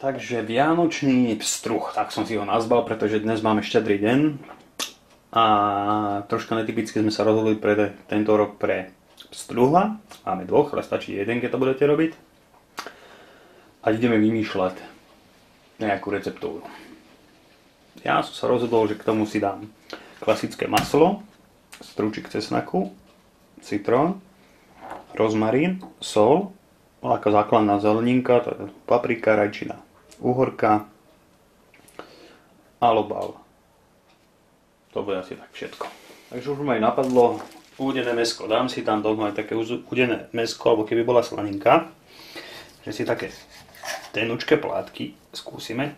Takže vianočný pstruh, tak som si ho nazval, pretože dnes máme štedrý deň a troška netypicky sme sa rozhodli pre tento rok pre pstruhla. Máme dvoch, ale stačí jeden, keď to budete robiť. A ideme vymýšľať nejakú receptúru. Ja som sa rozhodol, že k tomu si dám klasické maslo, strúčik cesnaku, citrón, rozmarín, sol, ako základná zeleninka, paprika, rajčina, uhorka a lobal. To bude asi tak všetko. Takže už ma aj napadlo údené mäsko. Dám si tam doma aj také údené mäsko, alebo keby bola slaninka, že si také tenučké plátky skúsime.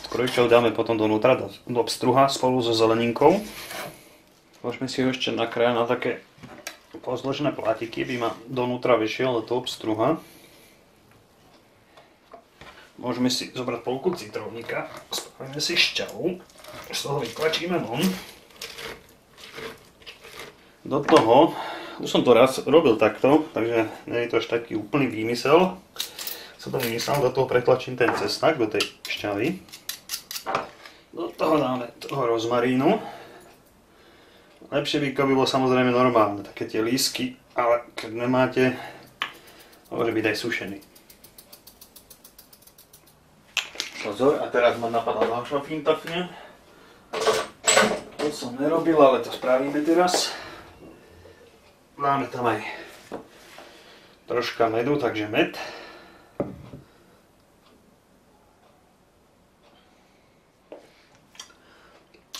Skrojčov dáme potom donútra do pstruha spolu so zeleninkou. Môžeme si ho ešte nakrájať na také pozložené plátiky, by ma donútra vešiel do toho pstruha. Môžeme si zobrať polku citrónika, spravíme si šťavu, z toho vytlačíme von. Do toho, už som to raz robil takto, takže nie je to až taký úplný výmysel. Som to vymyslel, do toho pretlačím ten cesnak, do tej šťavy. Do toho dáme toho rozmarínu. Lepšie by bolo samozrejme normálne, také tie lístky, ale keď nemáte, môže byť aj sušený. Pozor, a teraz ma napadla ďalšia finta. To som nerobil, ale to spravíme teraz. Dáme tam aj troška medu, takže med.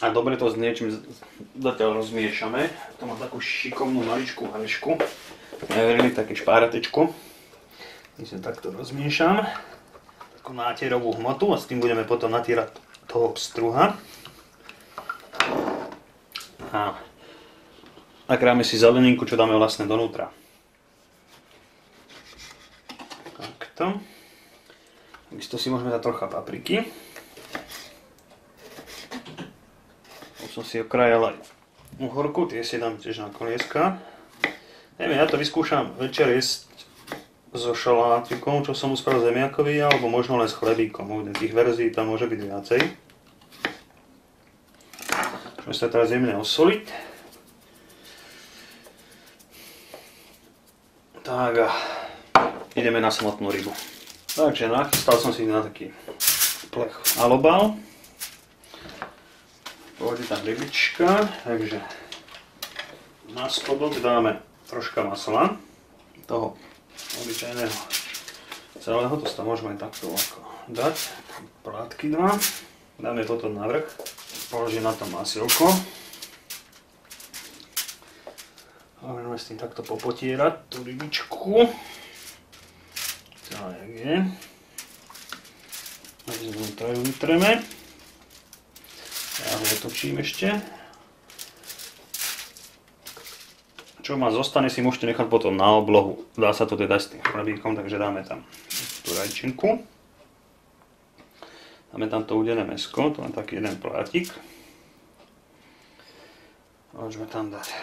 A dobre to s niečím zatiaľ rozmiešame. To má takú šikovnú maličkú hanešku. Neverili, také špáratečku. Myslím, takto rozmiešam. Takú nátierovú hmotu a s tým budeme potom natierať toho pstruha. A nakráme si zeleninku, čo dáme vlastne donútra. Takto. Takisto si môžeme dať trocha papriky. Som si okrájal aj uhorku, tie si dám tiež na kolieska. Neviem, ja to vyskúšam večer jesť so šalátikom, čo som uspravil zemiakový, alebo možno len s chlebíkom. Tých verzií tam môže byť viacej. Môžeme sa teraz jemne osoliť. Tak a ideme na samotnú rybu. Takže nachystal som si na taký plech alobal. Pôjde tam rybička, takže na spodok dáme troška masla, toho obyčajného celého, to sa môžeme aj takto dať, plátky dva, dáme potom na vrch, položím na to masielko, a budeme s tým takto popotierať tú rybičku, tak je, a zvnútra ju vytreme. Ja ho otočím ešte. Čo ma zostane, si môžete nechať potom na oblohu. Dá sa to teda s tým chlebíkom, takže dáme tam tú rajčinku. Dáme tam to údené mäsko, to je taký jeden plátik. Môžeme tam dať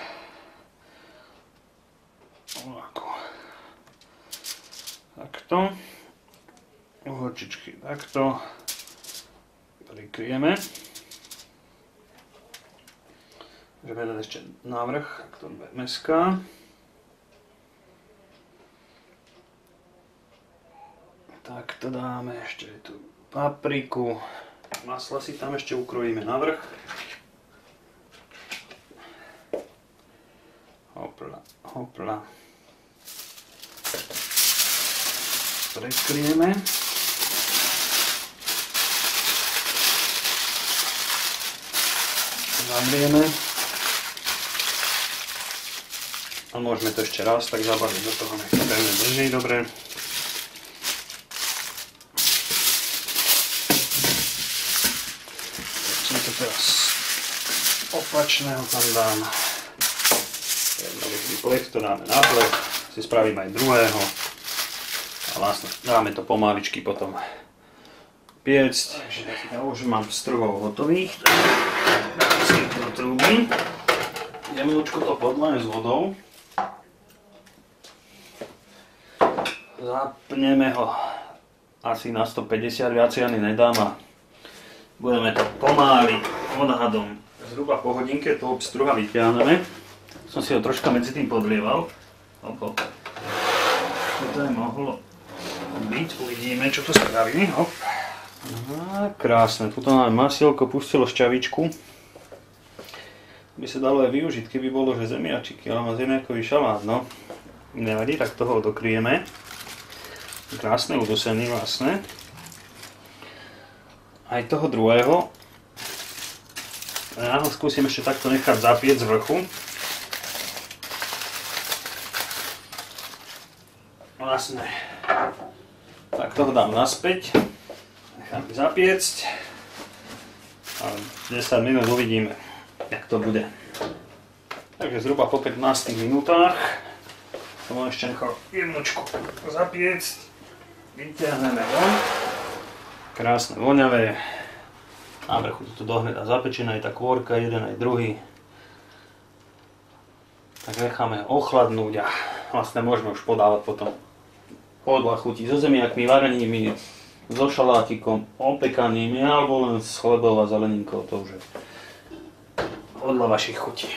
takto. Uhorčičky takto. Prikryjeme. Budeme dať ešte návrh, to je mäska. Tak to dáme ešte tú papriku. Masla si tam ešte ukrojíme na vrch. Hopla, hopla. Prekryjeme. Zavrieme. A môžeme to ešte raz tak zabaliť do toho, nech to pevne drží dobre. Začnem to teraz opačného tam dám. Jednoduchý plech, to dáme na plech, si spravím aj druhého. A vlastne dáme to pomaličky potom piecť. Takže ja už mám pstruhov hotových. Si to trúbim. Jemnúčko to podľajem s vodou. Zapneme ho asi na 150, viacej ani nedám a budeme to pomáli odhadom. Zhruba po hodinke toho pstruha vyťahneme. Som si ho troška medzi tým podlieval. Hop. Toto je mohlo byť, uvidíme čo to spraví. Hop. Aha, krásne, tuto máme masielko, pustilo šťavičku. By sa dalo aj využiť, keby bolo, že zemiačiky, ale má zemiakový šalát, no. Nevadí, tak toho dokryjeme. Krásne udusený vlastne. Aj toho druhého. Ja ho skúsim ešte takto nechať zapiec z vrchu. Vlastne. Tak toho dám naspäť. Nechám zapiecť. A 10 minút uvidíme, jak to bude. Takže zhruba po 15 minútach som ešte nechal jednočku zapiecť. Vyťahneme von. Krásne voňavé. Na vrchu to dohnedá zapečená aj tá kôrka, jeden aj druhý. Tak necháme ochladnúť a vlastne môžeme už podávať potom podľa chutí so zemiakmi, varenými, so šalátikom, opekanými alebo len s chlebou a zeleninkou, to už je podľa vašich chutí.